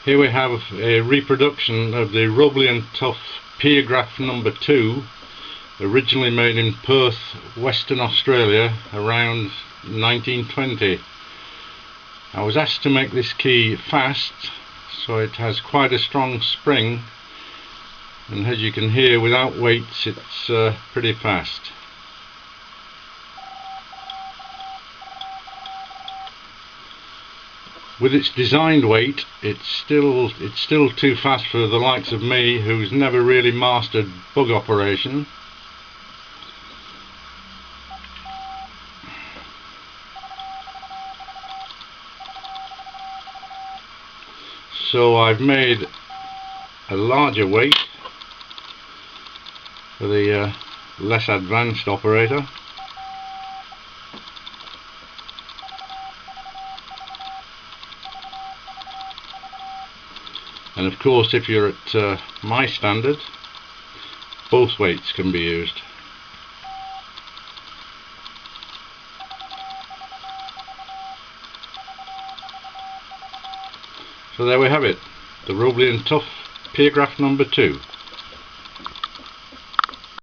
Here we have a reproduction of the Robley and Tough Piergraph number 2, originally made in Perth, Western Australia around 1920. I was asked to make this key fast, so it has quite a strong spring, and as you can hear, without weights it's pretty fast. With its designed weight, it's still too fast for the likes of me, who's never really mastered bug operation. So I've made a larger weight for the less advanced operator. And of course, if you're at my standard, both weights can be used. So there we have it, the Robley and Tough Piergraph number 2.